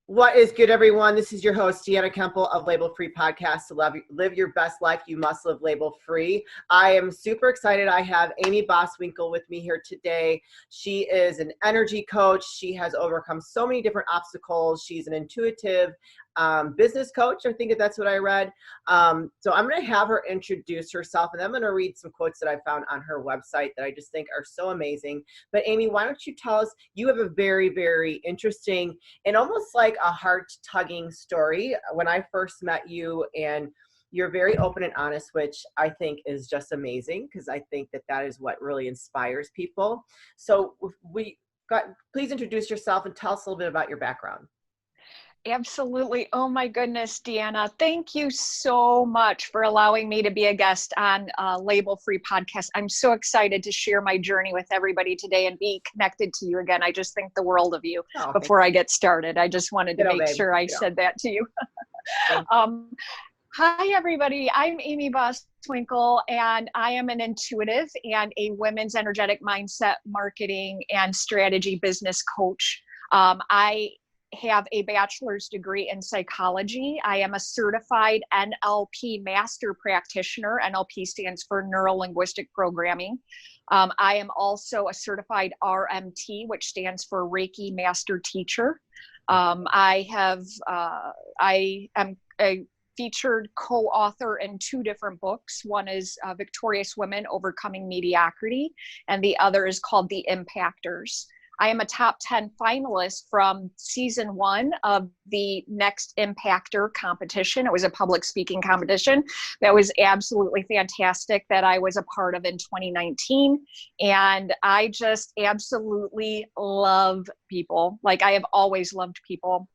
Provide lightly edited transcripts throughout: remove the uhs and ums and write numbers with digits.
What is good, everyone? This is your host, Deanna Kuempel of Label Free Podcast. To live your best life, you must live label free. I am super excited. I have Amy Boswinkle with me here today. She is an energy coach. She has overcome so many different obstacles. She's an intuitive business coach. I think that's what I read. So I'm going to have her introduce herself, and I'm going to read some quotes that I found on her website that I just think are so amazing. But Amy, why don't you tell us, you have a very, very interesting and almost like a heart-tugging story. When I first met you, and you're very open and honest, which I think is just amazing, because I think that is what really inspires people. So please introduce yourself and tell us a little bit about your background. Absolutely. Oh my goodness, Deanna. Thank you so much for allowing me to be a guest on Label Free Podcast. I'm so excited to share my journey with everybody today and be connected to you again. I just think the world of you. Before I get started. I just wanted to make sure I said that to you. Hi, everybody. I'm Amy Boswinkle, and I am an intuitive and a women's energetic mindset marketing and strategy business coach. I have a bachelor's degree in psychology. I am a certified NLP master practitioner. NLP stands for Neuro-Linguistic Programming. I am also a certified RMT, which stands for Reiki Master Teacher. I am a featured co-author in 2 different books. One is Victorious Women Overcoming Mediocrity, and the other is called The Impactors. I am a top 10 finalist from season 1 of the Next Impactor competition. It was a public speaking competition that was absolutely fantastic that I was a part of in 2019. And I just absolutely love people. Like, I have always loved people.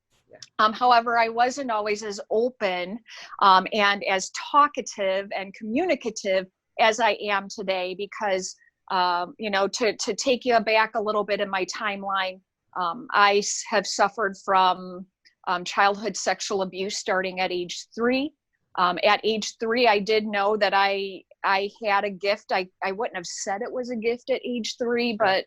However, I wasn't always as open and as talkative and communicative as I am today, because to take you back a little bit in my timeline, I have suffered from childhood sexual abuse starting at age 3. At age 3, I did know that I had a gift. I wouldn't have said it was a gift at age 3, but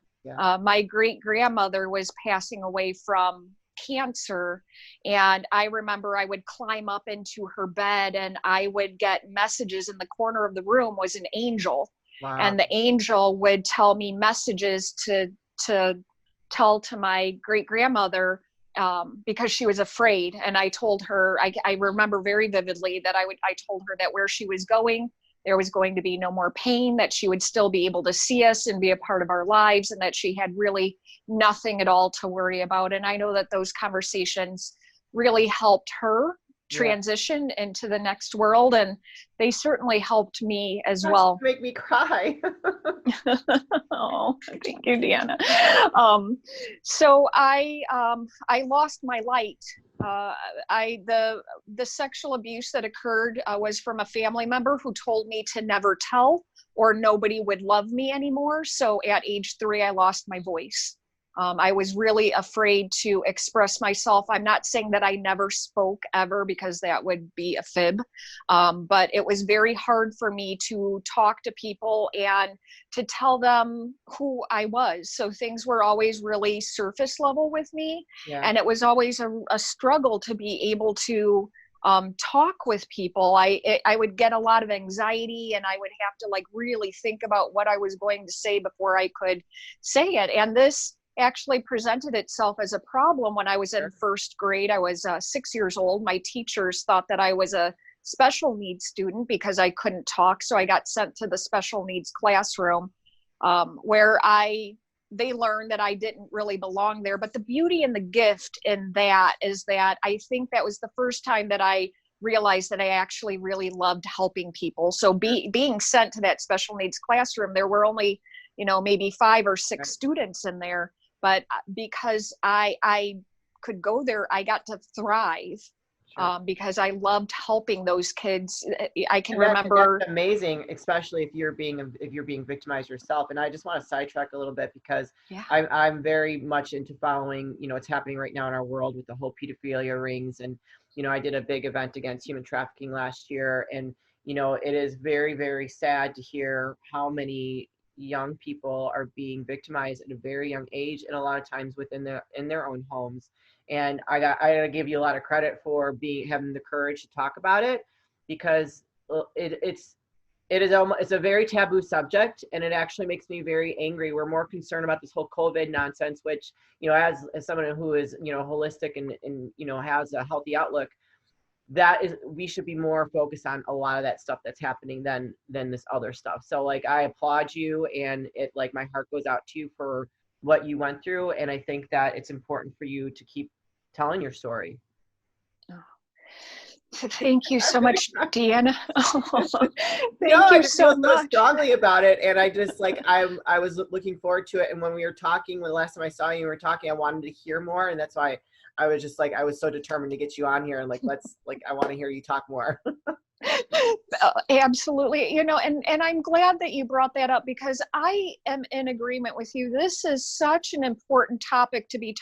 my great grandmother was passing away from cancer, and I remember I would climb up into her bed and I would get messages. In the corner of the room was an angel. Wow. And the angel would tell me messages to tell to my great grandmother, because she was afraid. And I told her, I remember very vividly that I told her that where she was going, there was going to be no more pain, that she would still be able to see us and be a part of our lives, and that she had really nothing at all to worry about. And I know that those conversations really helped her transition into the next world, and they certainly helped me as well. Make me cry. Oh, thank you, Deanna. So I lost my light. The sexual abuse that occurred was from a family member who told me to never tell, or nobody would love me anymore. So at age 3, I lost my voice. I was really afraid to express myself. I'm not saying that I never spoke ever, because that would be a fib. But it was very hard for me to talk to people and to tell them who I was. So things were always really surface level with me. And it was always a struggle to be able to talk with people. I would get a lot of anxiety, and I would have to really think about what I was going to say before I could say it. And this actually presented itself as a problem when I was in first grade. I was 6 years old. My teachers thought that I was a special needs student because I couldn't talk. So I got sent to the special needs classroom, where they learned that I didn't really belong there. But the beauty and the gift in that is that I think that was the first time that I realized that I actually really loved helping people. So being sent to that special needs classroom, there were only, maybe 5 or 6 students in there. But because I could go there, I got to thrive. Because I loved helping those kids. I can remember. That's amazing, especially if you're being victimized yourself. And I just want to sidetrack a little bit, because I'm very much into following, what's happening right now in our world with the whole pedophilia rings. And, I did a big event against human trafficking last year. And, it is very, very sad to hear how many young people are being victimized at a very young age, and a lot of times in their own homes. And I gotta give you a lot of credit for having the courage to talk about it, because it's a very taboo subject, and it actually makes me very angry. We're more concerned about this whole COVID nonsense, which, as someone who is, holistic and has a healthy outlook, we should be more focused on a lot of that stuff that's happening than this other stuff. So like, I applaud you, and my heart goes out to you for what you went through. And I think that it's important for you to keep telling your story. Thank you so much, Deanna. Thank you so much. Strongly about it, and I just I was looking forward to it. And when we were talking, the last time I saw you, we were talking, I wanted to hear more, and that's why I was just I was so determined to get you on here, and I want to hear you talk more. Absolutely. And I'm glad that you brought that up, because I am in agreement with you. This is such an important topic to be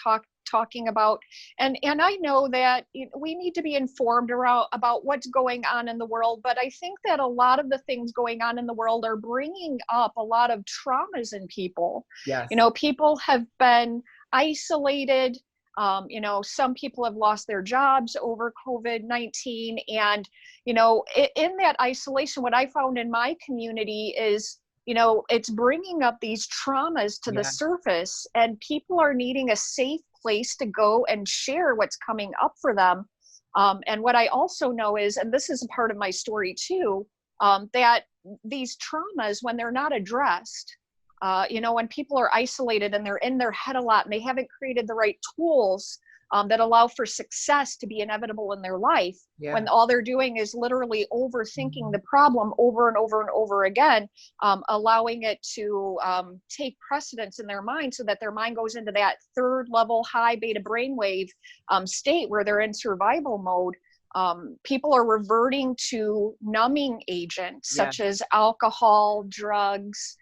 talking about. And I know that we need to be informed about what's going on in the world, but I think that a lot of the things going on in the world are bringing up a lot of traumas in people. Yes. People have been isolated. Some people have lost their jobs over COVID-19. And, in that isolation, what I found in my community is, it's bringing up these traumas to the surface, and people are needing a safe place to go and share what's coming up for them. And what I also know is, and this is a part of my story too, that these traumas, when they're not addressed, when people are isolated and they're in their head a lot, and they haven't created the right tools that allow for success to be inevitable in their life, when all they're doing is literally overthinking the problem over and over and over again, allowing it to take precedence in their mind, so that their mind goes into that third level high beta brainwave state where they're in survival mode. People are reverting to numbing agents such as alcohol, drugs,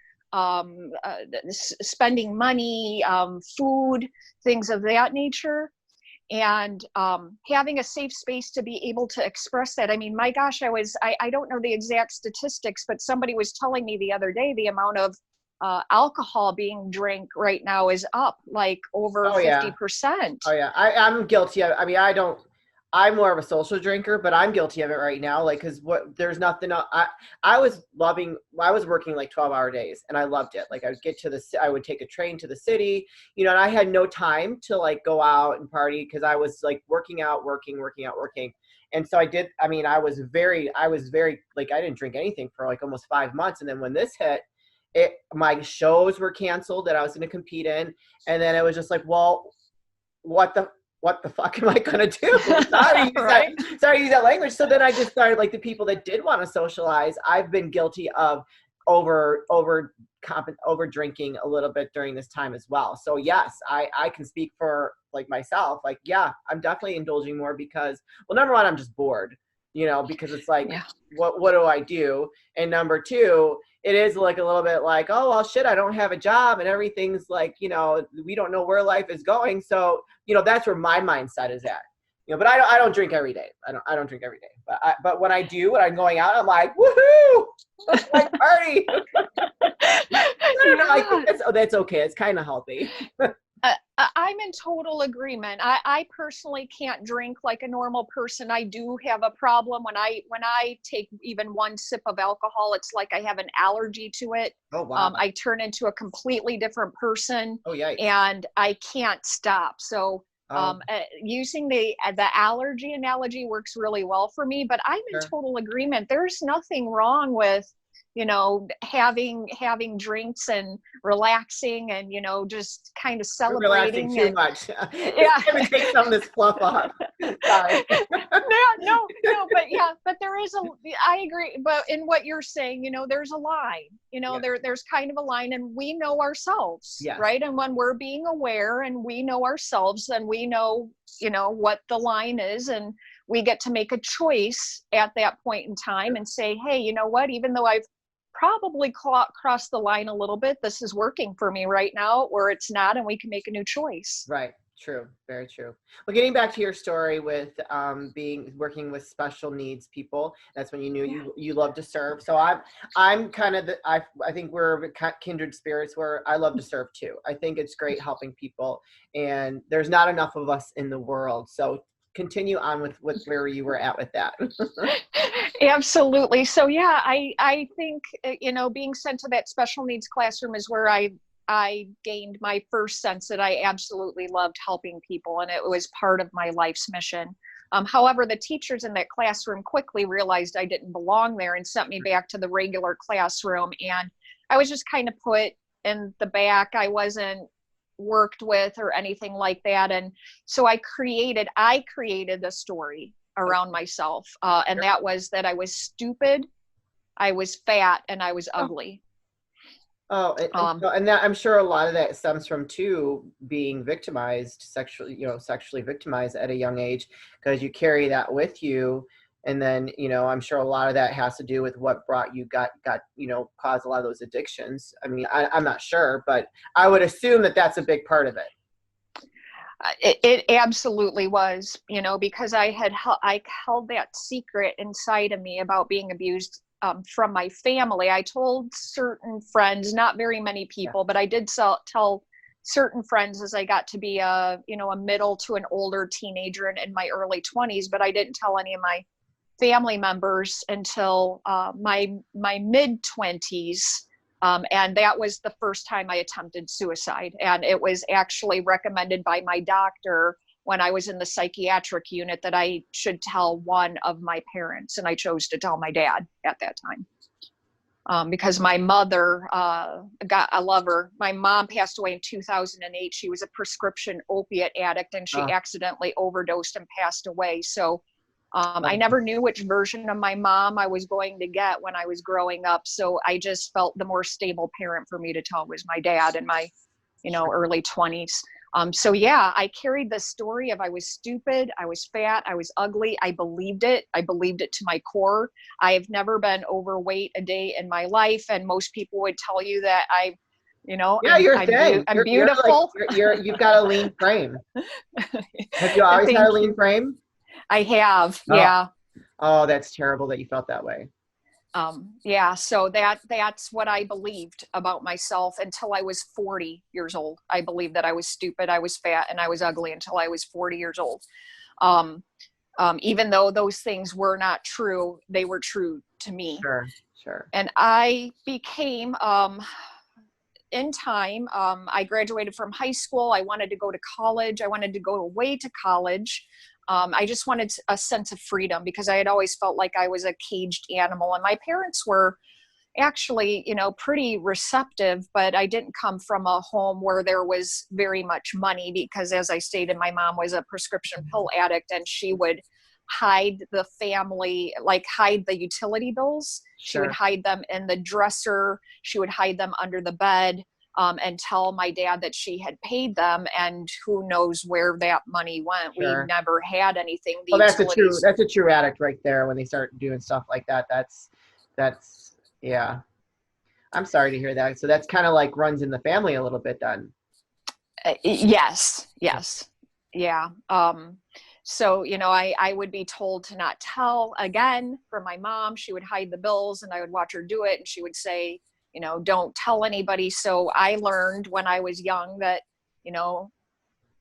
spending money, food, things of that nature. And having a safe space to be able to express that. I mean, my gosh, I don't know the exact statistics, but somebody was telling me the other day the amount of alcohol being drank right now is up over 50%. Oh yeah, I'm guilty of. I mean, I'm more of a social drinker, but I'm guilty of it right now. Cause there's nothing else. I was working 12-hour days, and I loved it. I would take a train to the city, and I had no time to go out and party, cause I was working out, working. And so I did. I mean, I was very, I didn't drink anything for almost 5 months. And then when this hit, my shows were canceled that I was going to compete in. And then it was just well, what the fuck am I going to do? Sorry to use that language. So then I just started, the people that did want to socialize, I've been guilty of over drinking a little bit during this time as well. So yes, I can speak for myself. I'm definitely indulging more because, well, number one, I'm just bored, because it's what do I do? And number two, it is a little bit oh, well, shit, I don't have a job, and everything's we don't know where life is going. So, that's where my mindset is at, but I don't drink every day. I don't drink every day, but when I do, when I'm going out, I'm woohoo, party. That's okay. It's kind of healthy. I'm in total agreement. I personally can't drink like a normal person. I do have a problem when I take even one sip of alcohol. It's like I have an allergy to it. Oh wow! I turn into a completely different person. Oh yeah. And I can't stop. So using the allergy analogy works really well for me. But I'm in total agreement. There's nothing wrong with having drinks and relaxing and, just kind of celebrating. Relaxing too much. Yeah. Let me take some of this fluff off. Sorry. No, but there is I agree. But in what you're saying, there's a line, there's kind of a line, and we know ourselves, right? And when we're being aware and we know ourselves, then we know, what the line is, and we get to make a choice at that point in time and say, hey, you know what, even though I've probably crossed the line a little bit, this is working for me right now, or it's not, and we can make a new choice. Right. True, very true. Well, getting back to your story with working with special needs people, that's when you knew Yeah. you love to serve. So I'm kind of I think we're kindred spirits where I love to serve too. I think it's great helping people, and there's not enough of us in the world. So continue on with where you were at with that. Absolutely. So yeah, I think, being sent to that special needs classroom is where I gained my first sense that I absolutely loved helping people, and it was part of my life's mission. However, the teachers in that classroom quickly realized I didn't belong there and sent me back to the regular classroom. And I was just kind of put in the back. I wasn't worked with or anything like that. And so I created the story around myself. And that was that I was stupid, I was fat, and I was ugly. Oh, and that, I'm sure a lot of that stems from too being victimized sexually victimized at a young age, because you carry that with you, and then I'm sure a lot of that has to do with what brought you caused a lot of those addictions. I mean, I'm not sure, but I would assume that that's a big part of it. It absolutely was, because I held that secret inside of me about being abused from my family. I told certain friends, not very many people, but I did tell certain friends as I got to be a middle to an older teenager in my early 20s, but I didn't tell any of my family members until my mid 20s. And that was the first time I attempted suicide. And it was actually recommended by my doctor when I was in the psychiatric unit that I should tell one of my parents. And I chose to tell my dad at that time. Because my mother, I love her. My mom passed away in 2008. She was a prescription opiate addict, and she accidentally overdosed and passed away. So I never knew which version of my mom I was going to get when I was growing up. So I just felt the more stable parent for me to tell was my dad in my, early 20s. So yeah, I carried the story of I was stupid, I was fat, I was ugly. I believed it. I believed it to my core. I have never been overweight a day in my life. And most people would tell you that You're thin. I'm beautiful. You've got a lean frame. Have you always had a lean frame? I have. Oh. Yeah. Oh, that's terrible that you felt that way. Yeah, so that's what I believed about myself until I was 40 years old. I believed that I was stupid, I was fat, and I was ugly until I was 40 years old. Even though those things were not true, they were true to me. Sure. And I became, in time, I graduated from high school. I wanted to go to college. I wanted to go away to college. I just wanted a sense of freedom because I had always felt like I was a caged animal. And my parents were actually, pretty receptive, but I didn't come from a home where there was very much money because, as I stated, my mom was a prescription pill addict, and she would hide the family, like hide the utility bills. She would hide them in the dresser. She would hide them under the bed. And tell my dad that she had paid them, and who knows where that money went. We never had anything. Well, that's a true addict right there when they start doing stuff like that. That's yeah. I'm sorry to hear that. So that's kind of like runs in the family a little bit then. Yes. Yeah. So, I would be told to not tell again from my mom. She would hide the bills and I would watch her do it. And she would say, don't tell anybody. So I learned when I was young that,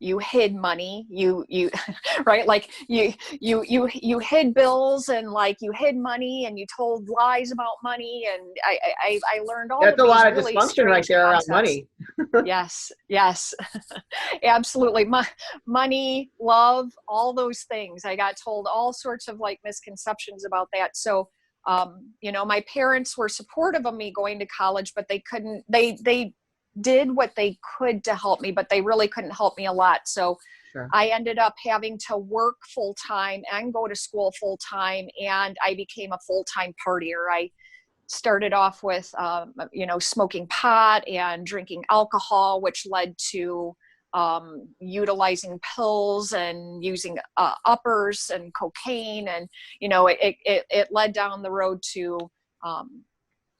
you hid money, you right, like you hid bills, and like you hid money, and you told lies about money, and I learned all. That's of a lot of really dysfunction right there around money. Yes, absolutely. Money, love, all those things. I got told all sorts of like misconceptions about that. So my parents were supportive of me going to college, but they couldn't, they did what they could to help me, but they really couldn't help me a lot. So I ended up having to work full time and go to school full time. And I became a full-time partier. I started off with, smoking pot and drinking alcohol, which led to utilizing pills and using uppers and cocaine, and it led down the road to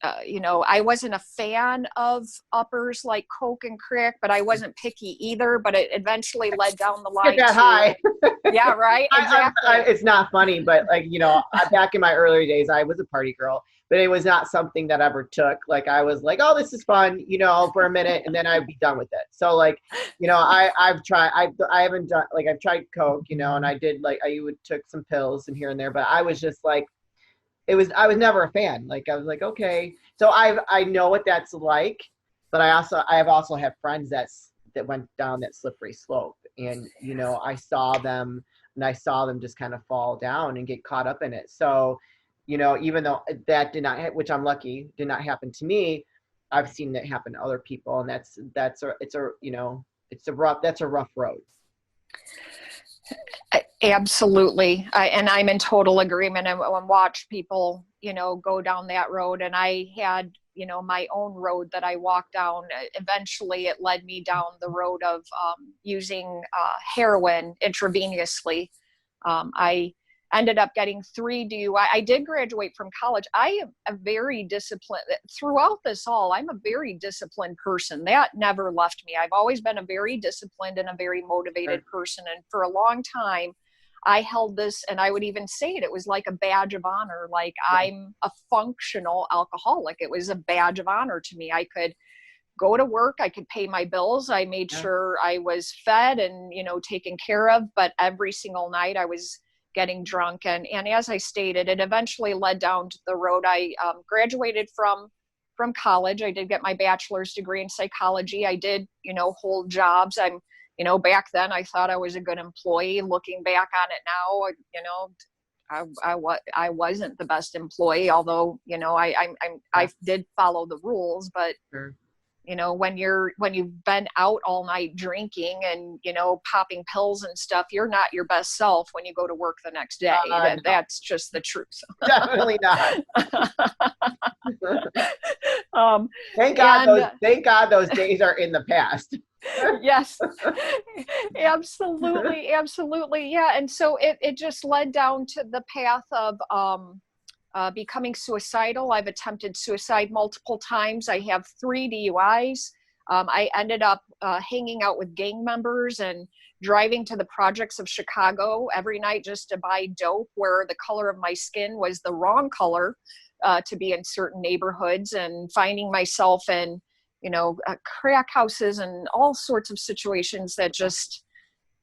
I wasn't a fan of uppers like Coke and Crick, but I wasn't picky either. But it eventually led down the line Get that high. Yeah, right. Exactly. It's not funny, but like, back in my earlier days, I was a party girl, but it was not something that I ever took. Like I was like, oh, this is fun, for a minute, and then I'd be done with it. So like, I've tried, I haven't done, like I've tried Coke, and I did like, I would took some pills and here and there, but I was just like, I was never a fan. Like I was like, okay. So I know what that's like, but I have also had friends that went down that slippery slope, and I saw them just kind of fall down and get caught up in it. So, even though that did not, which I'm lucky, did not happen to me, I've seen it happen to other people, and that's a rough road. Absolutely. And I'm in total agreement and watched people, go down that road. And I had, my own road that I walked down. Eventually it led me down the road of using heroin intravenously. I ended up getting 3 DUI. I did graduate from college. I am a very disciplined, throughout this all, I'm a very disciplined person. That never left me. I've always been a very disciplined and a very motivated person. And for a long time, I held this, and I would even say it was like a badge of honor. Like I'm a functional alcoholic. It was a badge of honor to me. I could go to work, I could pay my bills. I made sure I was fed and, taken care of, but every single night I was getting drunk. And as I stated, it eventually led down to the road. I graduated from college. I did get my bachelor's degree in psychology. I did, hold jobs. I'm, back then I thought I was a good employee. Looking back on it now, I wasn't the best employee, although, I did follow the rules, but when you've been out all night drinking and, popping pills and stuff, you're not your best self when you go to work the next day. No. That's just the truth. Definitely not. Thank God those days are in the past. Yes, absolutely. Absolutely. Yeah. And so it just led down to the path of, becoming suicidal. I've attempted suicide multiple times. I have 3 DUIs. I ended up hanging out with gang members and driving to the projects of Chicago every night just to buy dope, where the color of my skin was the wrong color to be in certain neighborhoods, and finding myself in, crack houses and all sorts of situations that just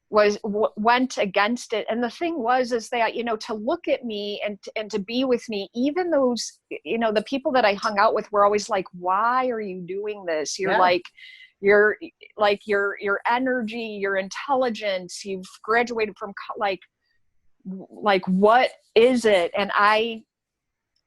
went against it. And the thing is that, to look at me and to be with me, even those, the people that I hung out with were always like, why are you doing this? You're your energy, your intelligence, you've graduated from like what is it? And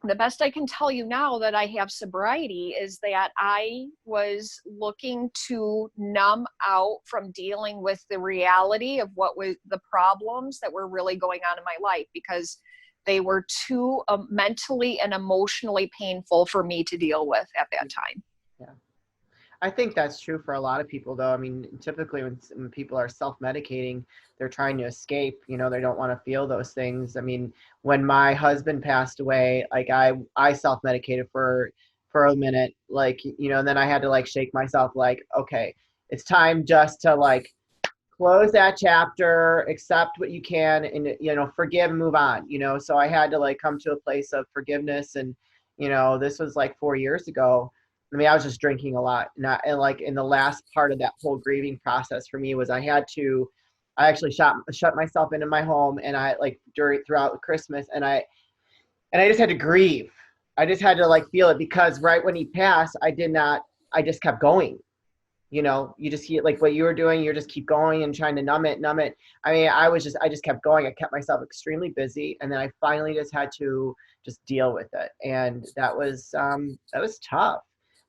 the best I can tell you now that I have sobriety is that I was looking to numb out from dealing with the reality of what was the problems that were really going on in my life, because they were too mentally and emotionally painful for me to deal with at that time. Yeah. I think that's true for a lot of people, though. I mean, typically when people are self-medicating, they're trying to escape, they don't want to feel those things. I mean, when my husband passed away, like I self-medicated for a minute, like, and then I had to like shake myself, like, okay, it's time just to like close that chapter, accept what you can, and, forgive, move on, so I had to like come to a place of forgiveness. And, this was like 4 years ago. I mean, I was just drinking a lot, and like in the last part of that whole grieving process for me was I actually shut myself into my home, and I like throughout Christmas, and I just had to grieve. I just had to like feel it, because right when he passed, I just kept going. You just hear like what you were doing, you just keep going and trying to numb it. I mean, I just kept going. I kept myself extremely busy, and then I finally just had to just deal with it. And that was tough.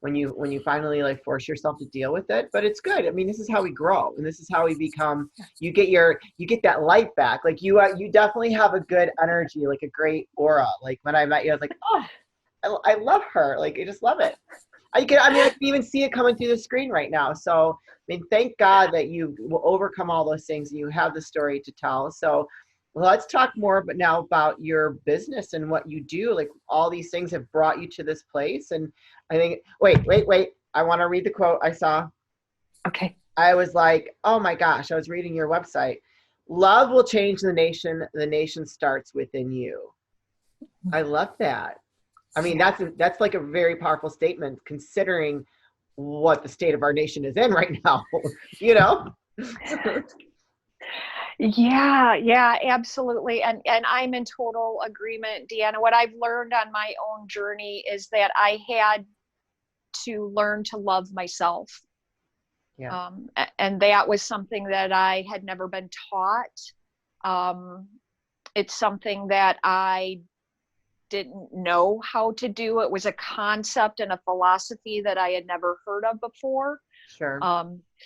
When you finally like force yourself to deal with it, but it's good. I mean, this is how we grow, and this is how we become. You get that light back. Like you definitely have a good energy, like a great aura. Like when I met you, I was like, oh, I love her. Like I just love it. I can even see it coming through the screen right now. So I mean, thank God that you will overcome all those things and you have the story to tell. So, Well, let's talk more but now about your business and what you do. Like all these things have brought you to this place. And I think, wait. I want to read the quote I saw. Okay. I was like, oh my gosh, I was reading your website. Love will change the nation. The nation starts within you. I love that. I mean, that's like a very powerful statement considering what the state of our nation is in right now, you know? Yeah, absolutely. And I'm in total agreement, Deanna. What I've learned on my own journey is that I had to learn to love myself. Yeah. And that was something that I had never been taught. It's something that I didn't know how to do. It was a concept and a philosophy that I had never heard of before. Sure.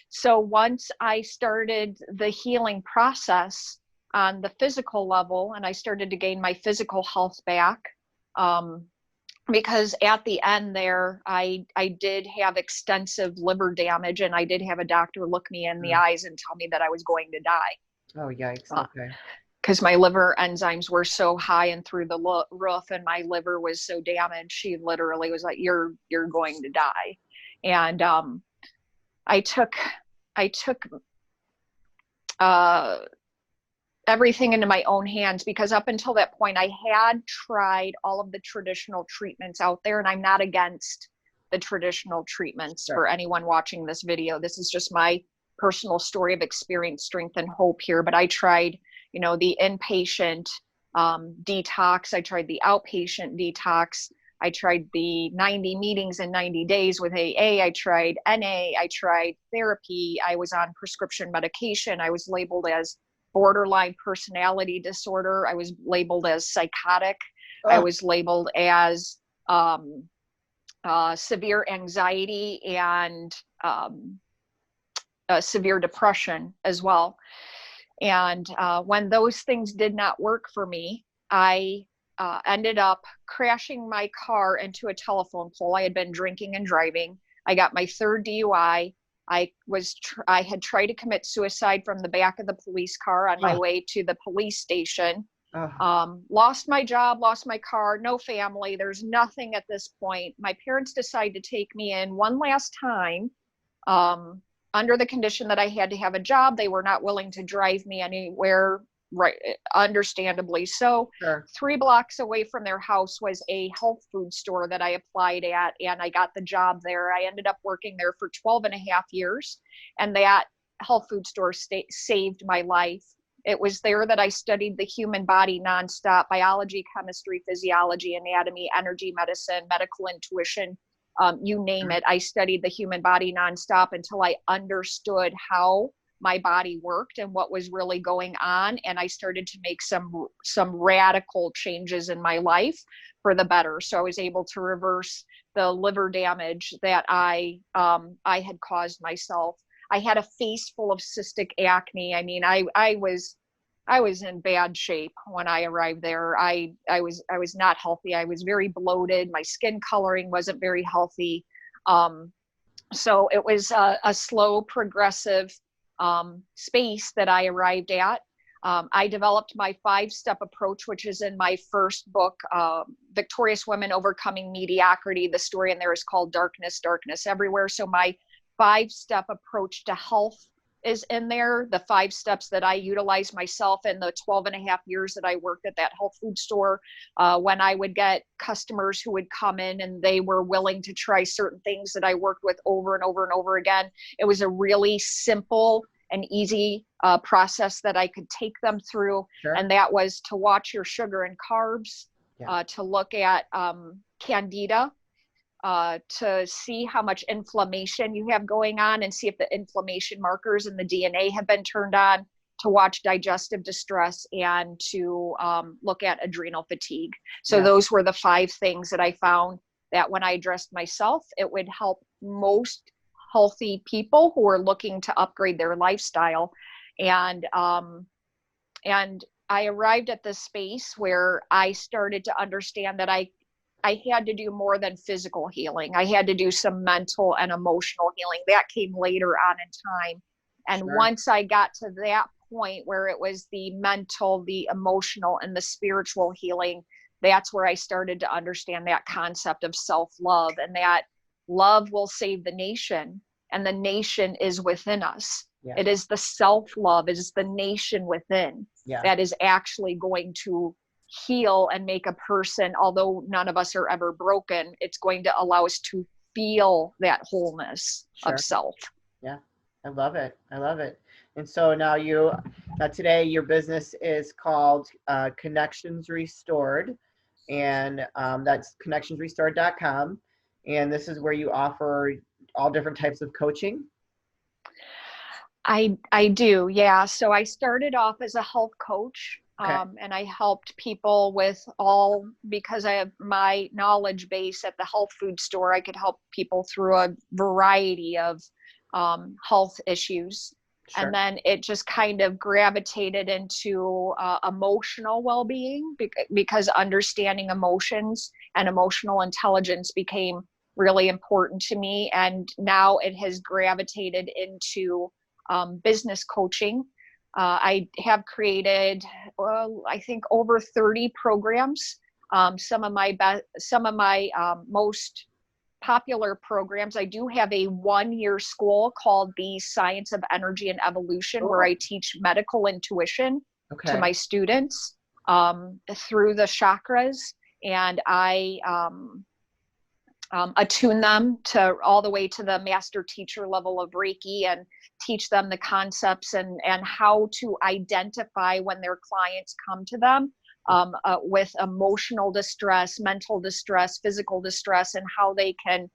So once I started the healing process on the physical level, and I started to gain my physical health back, because at the end there, I did have extensive liver damage, and I did have a doctor look me in the eyes and tell me that I was going to die. Oh, yikes. Okay. Because my liver enzymes were so high and through the roof, and my liver was so damaged. She literally was like, you're going to die. And I took everything into my own hands, because up until that point I had tried all of the traditional treatments out there, and I'm not against the traditional treatments. Sure. For anyone watching this video, this is just my personal story of experience, strength, and hope here. But I tried, the inpatient detox. I tried the outpatient detox. I tried the 90 meetings in 90 days with AA. I tried NA. I tried therapy. I was on prescription medication. I was labeled as borderline personality disorder. I was labeled as psychotic. Oh. I was labeled as severe anxiety and severe depression as well. And when those things did not work for me, I ended up crashing my car into a telephone pole. I had been drinking and driving. I got my third DUI. I had tried to commit suicide from the back of the police car on my way to the police station. Lost my job, lost my car, no family. There's nothing at this point. My parents decided to take me in one last time, under the condition that I had to have a job. They were not willing to drive me anywhere, right? Understandably so. Sure. 3 blocks away from their house was a health food store that I applied at, and I got the job there. I ended up working there for 12 and a half years, and that health food store saved my life. It was there that I studied the human body nonstop: biology, chemistry, physiology, anatomy, energy medicine, medical intuition. You name it. I studied the human body nonstop until I understood how my body worked and what was really going on. And I started to make some radical changes in my life for the better. So I was able to reverse the liver damage that I had caused myself. I had a face full of cystic acne. I mean, I was in bad shape when I arrived there. I was not healthy. I was very bloated. My skin coloring wasn't very healthy. So it was a slow, progressive space that I arrived at. I developed my 5-step approach, which is in my first book, Victorious Women Overcoming Mediocrity. The story in there is called Darkness, Darkness Everywhere. So my 5-step approach to health is in there. The 5 steps that I utilized myself in the 12 and a half years that I worked at that health food store, when I would get customers who would come in and they were willing to try certain things that I worked with over and over and over again. It was a really simple and easy process that I could take them through. Sure. And that was to watch your sugar and carbs, to look at candida, to see how much inflammation you have going on and see if the inflammation markers in the DNA have been turned on, to watch digestive distress, and to look at adrenal fatigue. So those were the 5 things that I found that when I addressed myself, it would help most healthy people who are looking to upgrade their lifestyle. And I arrived at this space where I started to understand that I had to do more than physical healing. I had to do some mental and emotional healing. That came later on in time. And once I got to that point where it was the mental, the emotional, and the spiritual healing. That's where I started to understand that concept of self-love, and that love will save the nation, and the nation is within us. Yeah. It is the self-love, it is the nation within, yeah, that is actually going to heal and make a person, although none of us are ever broken, it's going to allow us to feel that wholeness, sure, of self. Yeah, I love it. I love it. And so now today your business is called Connections Restored, and that's connectionsrestored.com. And this is where you offer all different types of coaching. I do, yeah. So I started off as a health coach, okay, and I helped people with because I have my knowledge base at the health food store, I could help people through a variety of health issues. Sure. And then it just kind of gravitated into emotional well-being, because understanding emotions and emotional intelligence became really important to me. And now it has gravitated into business coaching. I have created, I think, over 30 programs. Some of my most popular programs. I do have a 1-year school called the Science of Energy and Evolution, where I teach medical intuition, okay, to my students through the chakras, and I attune them to all the way to the master teacher level of Reiki, and teach them the concepts and how to identify when their clients come to them with emotional distress, mental distress, physical distress, and how they can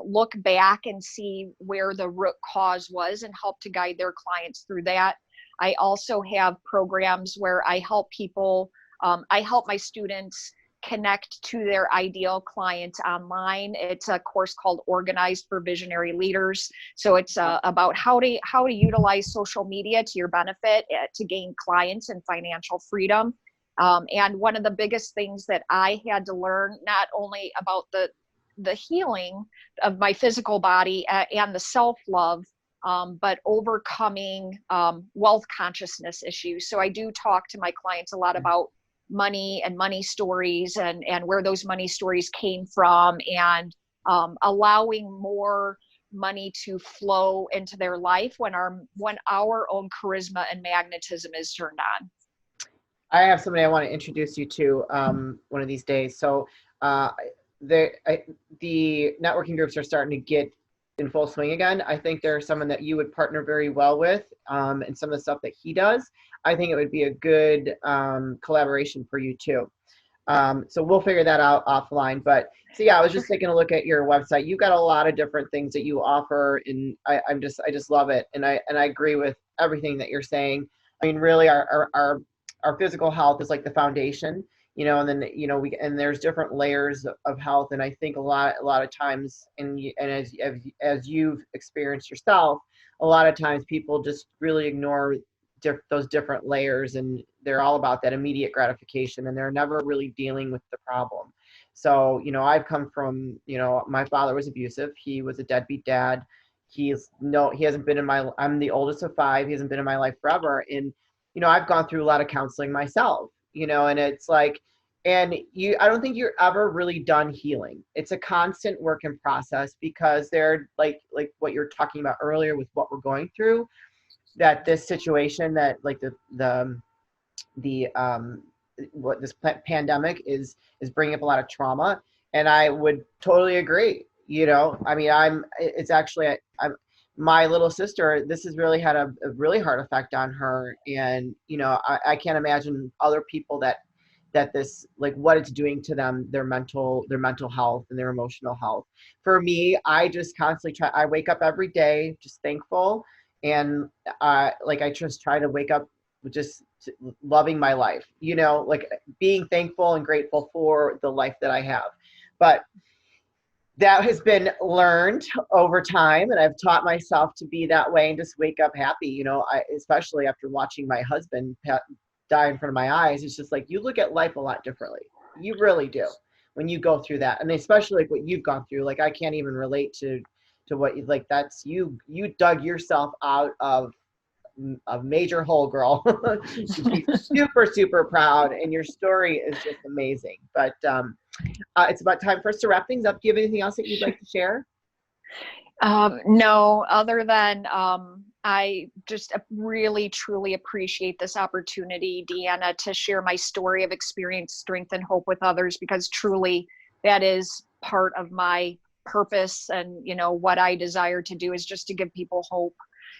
look back and see where the root cause was and help to guide their clients through that. I also have programs where I help people, I help my students connect to their ideal clients online. It's a course called Organized for Visionary Leaders. So it's about how to utilize social media to your benefit to gain clients and financial freedom. And one of the biggest things that I had to learn, not only about the healing of my physical body and the self-love, but overcoming wealth consciousness issues. So I do talk to my clients a lot about money and money stories, and where those money stories came from, and allowing more money to flow into their life when our own charisma and magnetism is turned on. I have somebody I want to introduce you to one of these days. So the networking groups are starting to get in full swing again. I think there's someone that you would partner very well with, and some of the stuff that he does. I think it would be a good collaboration for you too. So we'll figure that out offline. But so yeah, I was just taking a look at your website. You've got a lot of different things that you offer, and I just love it. And I agree with everything that you're saying. I mean, really, our physical health is like the foundation, and then and there's different layers of health. And I think a lot of times, and as you've experienced yourself, a lot of times people just really ignore those different layers, and they're all about that immediate gratification, and they're never really dealing with the problem. So I've come from, my father was abusive. He was a deadbeat dad. He hasn't been in I'm the oldest of 5. He hasn't been in my life forever. And I've gone through a lot of counseling myself, and it's like, I don't think you're ever really done healing. It's a constant work in process, because they're like what you're talking about earlier with what we're going through, that this situation, that like what this pandemic is bringing up a lot of trauma. And I would totally agree. I mean, it's actually, my little sister, this has really had a really hard effect on her. And, I can't imagine other people that this, like what it's doing to them, their mental health and their emotional health. For me, I just constantly I wake up every day just thankful. And I just try to wake up just loving my life, like being thankful and grateful for the life that I have. But that has been learned over time, and I've taught myself to be that way and just wake up happy. Especially after watching my husband die in front of my eyes, it's just like you look at life a lot differently. You really do when you go through that, and especially like what you've gone through. Like I can't even relate to what that's you dug yourself out of a major hole, girl. You should be super, super proud. And your story is just amazing. But it's about time for us to wrap things up. Do you have anything else that you'd like to share? No, other than I just really, truly appreciate this opportunity, Deanna, to share my story of experience, strength, and hope with others, because truly that is part of my purpose. And, what I desire to do is just to give people hope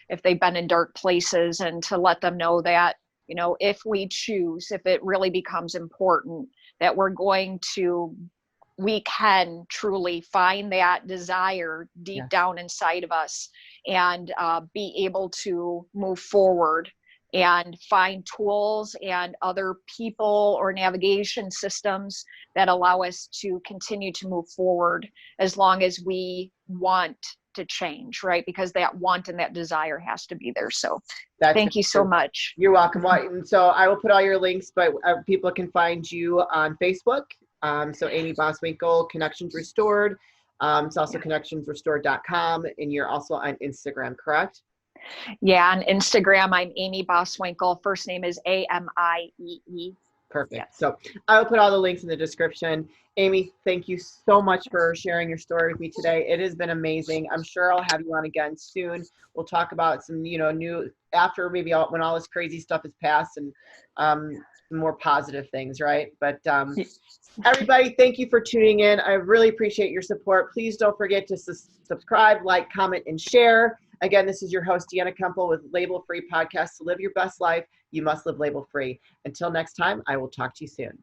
if they've been in dark places, and to let them know that, if we choose, if it really becomes important, that we can truly find that desire deep down inside of us, and be able to move forward and find tools and other people or navigation systems that allow us to continue to move forward, as long as we want to change, right? Because that want and that desire has to be there. So thank you so much. You're welcome. And so I will put all your links, but people can find you on Facebook. So Amy Boswinkle, Connections Restored. It's also connectionsrestored.com, and you're also on Instagram, correct? Yeah, on Instagram, I'm Amy Boswinkle. First name is Amiee. Perfect. Yes. So I will put all the links in the description. Amy, thank you so much for sharing your story with me today. It has been amazing. I'm sure I'll have you on again soon. We'll talk about some, new after maybe when all this crazy stuff is passed, and more positive things, right? But everybody, thank you for tuning in. I really appreciate your support. Please don't forget to subscribe, like, comment, and share. Again, this is your host, Deanna Kuempel, with Label Free Podcast. To live your best life, you must live label free. Until next time, I will talk to you soon.